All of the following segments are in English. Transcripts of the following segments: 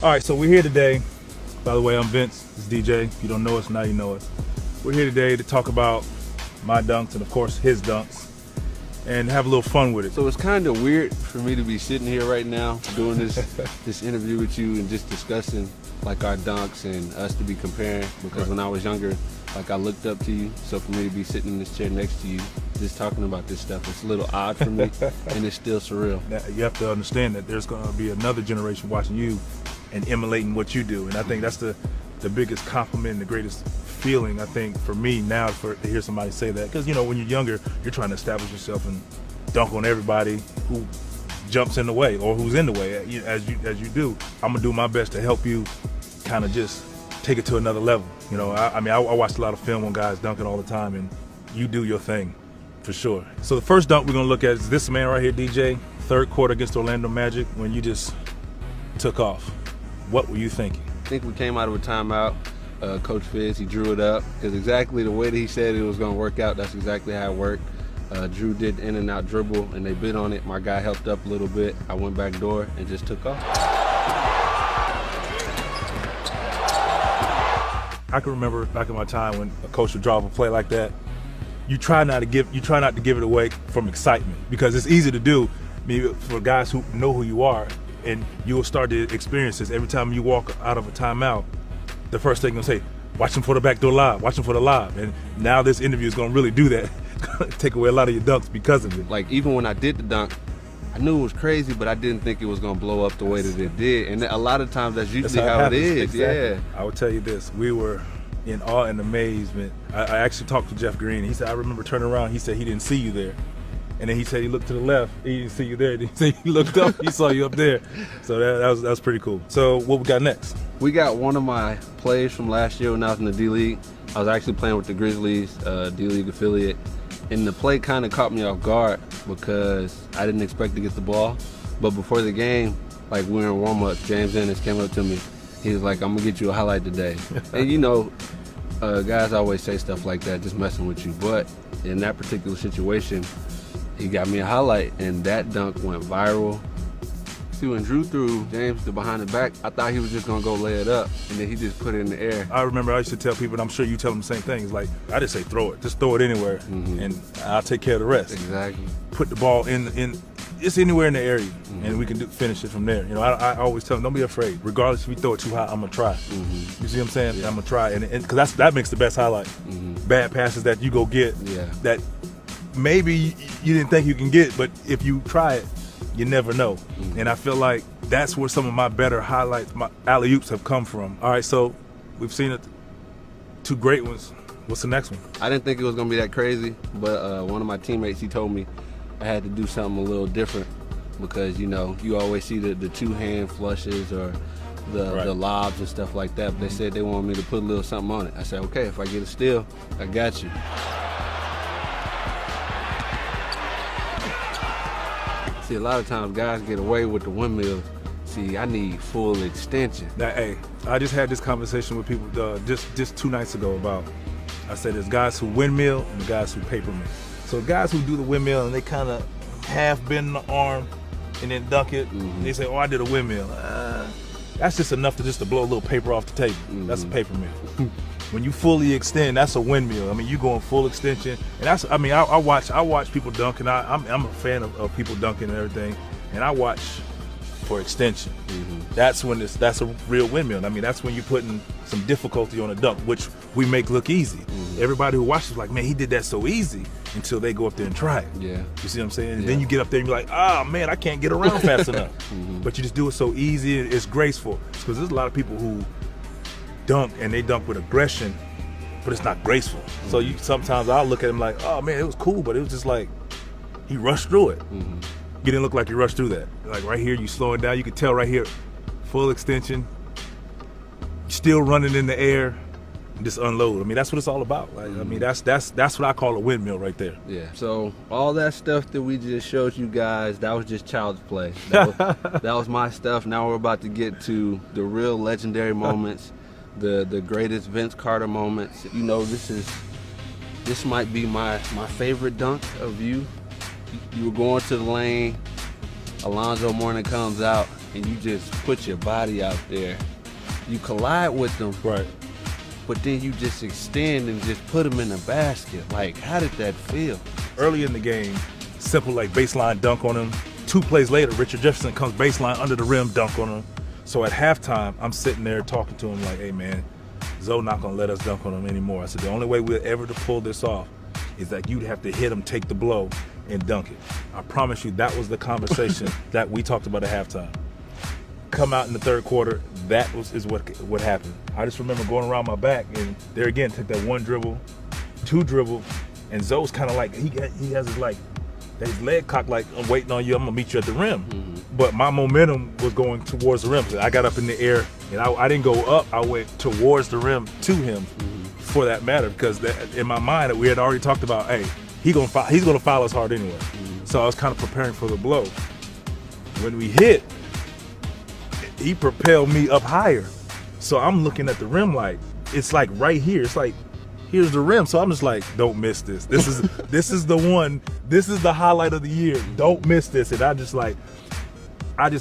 All right, so we're here today. By the way, I'm Vince. This is DJ. If you don't know us, now you know us. We're here today to talk about my dunks and, of course, his dunks and have a little fun with it. So it's kind of weird for me to be sitting here right now doing this interview with you and just discussing like our dunks and us to be comparing, because when I was younger, like I looked up to you. So for me to be sitting in this chair next to you, just talking about this stuff, it's a little odd for me and it's still surreal. Now, you have to understand that there's going to be another generation watching you and emulating what you do. And I think that's the biggest compliment and the greatest feeling, I think, for me now to hear somebody say that. Because, you know, when you're younger, you're trying to establish yourself and dunk on everybody who jumps in the way or who's in the way. As you do, I'm going to do my best to help you kind of just take it to another level. You know, I watch a lot of film on guys dunking all the time, and you do your thing, for sure. So the first dunk we're going to look at is this man right here, DJ. Third quarter against Orlando Magic, when you just took off. What were you thinking? I think we came out of a timeout. Coach Fizz, he drew it up because exactly the way that he said it was going to work out, that's exactly how it worked. Drew did in and out dribble, and they bid on it. My guy helped up a little bit. I went back door and just took off. I can remember back in my time when a coach would draw up a play like that. You try not to give it away from excitement, because it's easy to do. Maybe for guys who know who you are, and you will start to experience this every time you walk out of a timeout. The first thing you're gonna say, watch him for the backdoor lob, watch him for the lob. And now this interview is gonna really do that. It's gonna take away a lot of your dunks because of it. Like, even when I did the dunk, I knew it was crazy, but I didn't think it was gonna blow up the way that it did. And a lot of times that's usually how it is. Exactly. Yeah. I will tell you this, we were in awe and amazement. I actually talked to Jeff Green. He said, I remember turning around, he said he didn't see you there. And then he said he looked to the left, he didn't see you there. He said he looked up, he saw you up there. So that was pretty cool. So what we got next? We got one of my plays from last year when I was in the D-League. I was actually playing with the Grizzlies, D-League affiliate. And the play kind of caught me off guard because I didn't expect to get the ball. But before the game, like we were in warm-up, James Ennis came up to me. He was like, I'm gonna get you a highlight today. And you know, guys always say stuff like that, just messing with you. But in that particular situation, he got me a highlight, and that dunk went viral. See, when Drew threw James to behind the back, I thought he was just gonna go lay it up, and then he just put it in the air. I remember I used to tell people, and I'm sure you tell them the same thing, it's like, I just say throw it, just throw it anywhere, and I'll take care of the rest. Exactly. Put the ball in it's anywhere in the area, and we can finish it from there. You know, I always tell them, don't be afraid. Regardless if we throw it too high, I'm gonna try. You see what I'm saying? Yeah. I'm gonna try, and because that makes the best highlight. Bad passes that you go get, that maybe you didn't think you can get, but if you try it, you never know. And I feel like that's where some of my better highlights, my alley-oops have come from. All right, so we've seen it, two great ones. What's the next one? I didn't think it was gonna be that crazy, but one of my teammates, he told me I had to do something a little different because, you know, you always see the two-hand flushes or the lobs and stuff like that, but they said they wanted me to put a little something on it. I said, okay, if I get a steal, I got you. See, a lot of times guys get away with the windmills. See, I need full extension. Now, hey, I just had this conversation with people just 2 nights ago about, I said there's guys who windmill and the guys who paper mill. So guys who do the windmill and they kind of half bend the arm and then dunk it, they say, oh, I did a windmill. That's just enough to blow a little paper off the table. That's a paper mill. When you fully extend, that's a windmill. I mean, you going full extension, and that's. I mean, I watch people dunk, and I'm a fan of people dunking and everything, and I watch for extension. That's when that's a real windmill. I mean, that's when you're putting some difficulty on a dunk, which we make look easy. Everybody who watches is like, man, he did that so easy, until they go up there and try it. Yeah. You see what I'm saying? And then you get up there and you're like, oh man, I can't get around fast enough. But you just do it so easy, it's graceful. Because there's a lot of people who dunk and they dunk with aggression, but it's not graceful. So sometimes I'll look at him like, oh man, it was cool, but it was just like he rushed through it. You didn't look like you rushed through that. Like right here, you slow it down. You can tell right here, full extension, still running in the air, and just unload. I mean, that's what it's all about. Like, I mean, that's what I call a windmill right there. Yeah. So all that stuff that we just showed you guys, that was just child's play. That was my stuff. Now we're about to get to the real legendary moments. The greatest Vince Carter moments. You know, this might be my favorite dunk of you. You were going to the lane, Alonzo Mourning comes out, and you just put your body out there. You collide with them, Right. but then you just extend and just put them in the basket. Like, how did that feel? Early in the game, simple like baseline dunk on him. 2 plays later, Richard Jefferson comes baseline under the rim, dunk on him. So at halftime, I'm sitting there talking to him like, hey man, Zoe not gonna let us dunk on him anymore. I said, the only way we're ever to pull this off is that you'd have to hit him, take the blow, and dunk it. I promise you that was the conversation that we talked about at halftime. Come out in the third quarter, is what happened. I just remember going around my back, and there again, take that 1 dribble, 2 dribble, and Zoe's kind of like, he has his leg cocked like, I'm waiting on you, I'm gonna meet you at the rim. But my momentum was going towards the rim. I got up in the air, and I didn't go up, I went towards the rim to him, for that matter, because in my mind, we had already talked about, hey, he's gonna foul us hard anyway. So I was kind of preparing for the blow. When we hit, he propelled me up higher. So I'm looking at the rim like, it's like right here. It's like, here's the rim. So I'm just like, don't miss this. This is the one. This is the highlight of the year. Don't miss this. And I just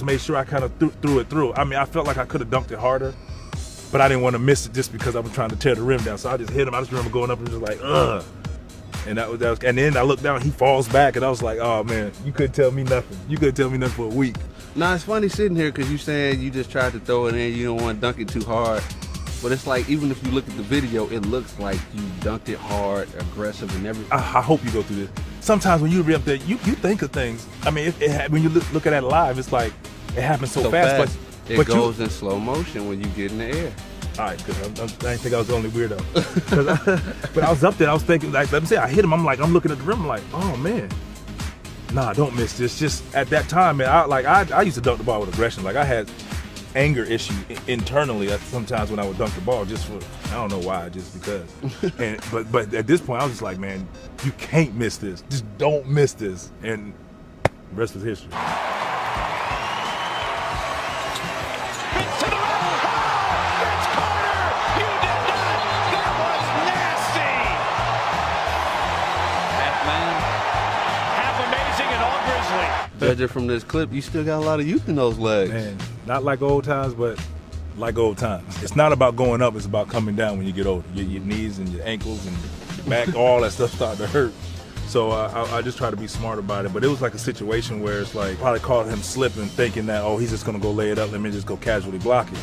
made sure I kind of threw it through. I mean, I felt like I could have dunked it harder, but I didn't want to miss it just because I was trying to tear the rim down. So I just hit him. I just remember going up and just like, ugh. And that was, and then I looked down, he falls back, and I was like, oh man, you couldn't tell me nothing. You couldn't tell me nothing for a week. Nah, it's funny sitting here because you saying you just tried to throw it in, you don't want to dunk it too hard. But it's like, even if you look at the video, it looks like you dunked it hard, aggressive, and everything. I hope you go through this. Sometimes when you be up there, you think of things. I mean, when you look at it live, it's like, it happens so fast. But it goes in slow motion when you get in the air. All right, because I didn't think I was the only weirdo. But I was up there, I was thinking, like, let me say, I hit him, I'm looking at the rim, I'm like, oh man, nah, don't miss this. Just at that time, man, I used to dunk the ball with aggression. Like, I had anger issues internally sometimes when I would dunk the ball, just for, I don't know why, just because. But at this point, I was just like, man, you can't miss this. Just don't miss this. And the rest is history. Judging from this clip, you still got a lot of youth in those legs. Man, not like old times, but like old times. It's not about going up, it's about coming down when you get older. Your knees and your ankles and your back, all that stuff started to hurt. So I just try to be smart about it. But it was like a situation where it's like, probably caught him slipping, thinking that, oh, he's just gonna go lay it up, let me just go casually block it.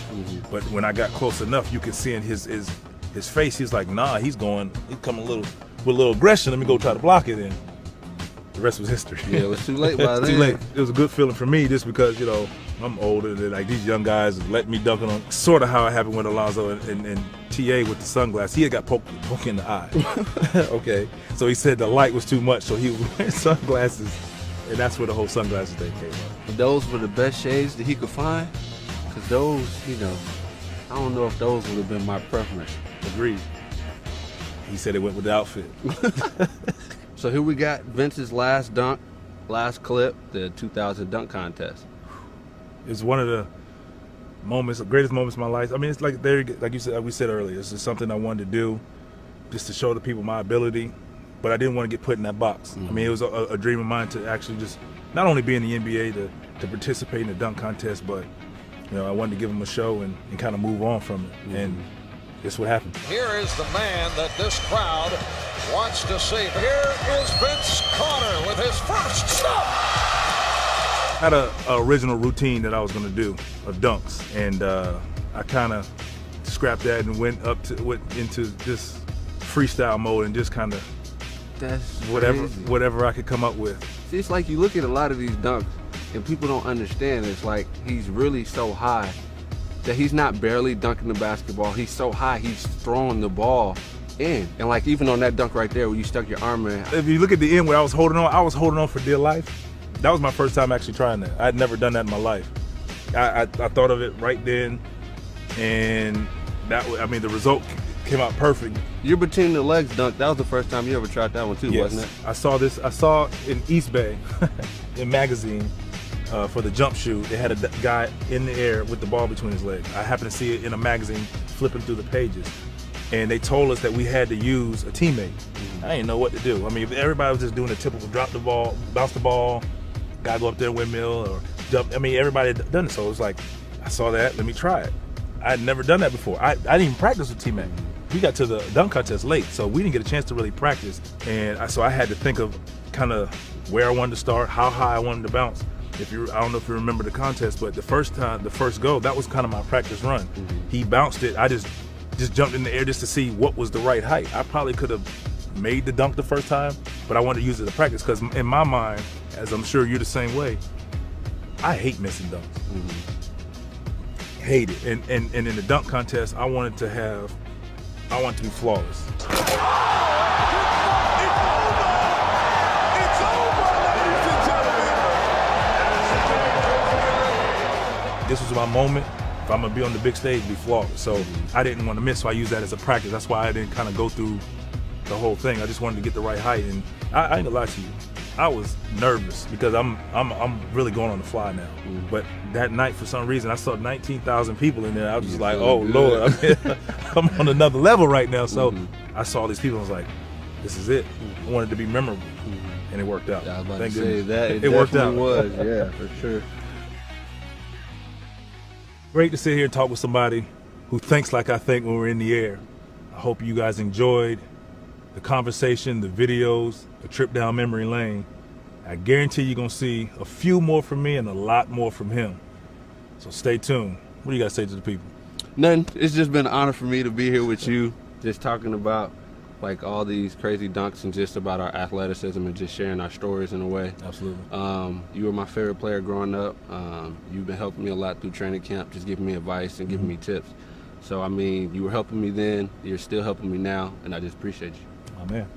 But when I got close enough, you could see in his face, he's like, nah, he's coming with a little aggression, let me go try to block it in. The rest was history. Yeah, it was too late by then. Too late. It was a good feeling for me just because, you know, I'm older than like these young guys let me dunk on them. Sort of how it happened with Alonzo and TA with the sunglasses. He had got poked in the eye. Okay. So he said the light was too much, so he was wearing sunglasses. And that's where the whole sunglasses thing came up. Those were the best shades that he could find? Because those, you know, I don't know if those would have been my preference. Agreed. He said it went with the outfit. So here we got Vince's last dunk, last clip, the 2000 dunk contest. It's one of the greatest moments of my life. I mean, it's like you said, like we said earlier, it's just something I wanted to do, just to show the people my ability, but I didn't want to get put in that box. I mean, it was a dream of mine to actually just not only be in the NBA to participate in the dunk contest, but you know, I wanted to give them a show and kind of move on from it. And that's what happened. Here is the man that this crowd wants to see. Here is Vince Carter with his first stop. I had an original routine that I was going to do of dunks, and I kind of scrapped that and went into this freestyle mode and just kind of whatever I could come up with. See, it's like you look at a lot of these dunks and people don't understand. It's like he's really so high that he's not barely dunking the basketball. He's so high, he's throwing the ball in. And like even on that dunk right there where you stuck your arm in. If you look at the end where I was holding on for dear life. That was my first time actually trying that. I'd never done that in my life. I thought of it right then, and the result came out perfect. You're between the legs dunk. That was the first time you ever tried that one too, yes. Wasn't it? I saw in East Bay, in magazine, for the jump shoot, they had a guy in the air with the ball between his legs. I happened to see it in a magazine, flipping through the pages. And they told us that we had to use a teammate. I didn't know what to do. I mean, if everybody was just doing a typical drop the ball, bounce the ball, guy go up there, windmill, or jump. I mean, everybody had done it, so it was like, I saw that, let me try it. I had never done that before. I didn't even practice with T-Mac. We got to the dunk contest late, so we didn't get a chance to really practice. And so I had to think of kind of where I wanted to start, how high I wanted to bounce. I don't know if you remember the contest, but the first go, that was kind of my practice run. He bounced it. I just jumped in the air just to see what was the right height. I probably could have made the dunk the first time, but I wanted to use it to practice because in my mind, as I'm sure you're the same way, I hate missing dunks. Hate it. And in the dunk contest, I wanted to be flawless. This was my moment. If I'm gonna be on the big stage, be flawless. So I didn't want to miss, so I used that as a practice. That's why I didn't kind of go through the whole thing. I just wanted to get the right height. And I ain't gonna lie to you, I was nervous because I'm really going on the fly now. But that night, for some reason, I saw 19,000 people in there. I was just like, oh Lord, I'm on another level right now. So I saw these people. I was like, this is it. I wanted to be memorable, and it worked out. Yeah, I was about Thank to say goodness. that. It worked out. Was, yeah, for sure. Great to sit here and talk with somebody who thinks like I think when we're in the air. I hope you guys enjoyed the conversation, the videos, the trip down memory lane. I guarantee you're gonna see a few more from me and a lot more from him. So stay tuned. What do you guys say to the people? Nothing. It's just been an honor for me to be here with you, just talking about like all these crazy dunks and just about our athleticism and just sharing our stories in a way. Absolutely. You were my favorite player growing up. You've been helping me a lot through training camp, just giving me advice and giving me tips. So, I mean, you were helping me then, you're still helping me now, and I just appreciate you. Oh, man.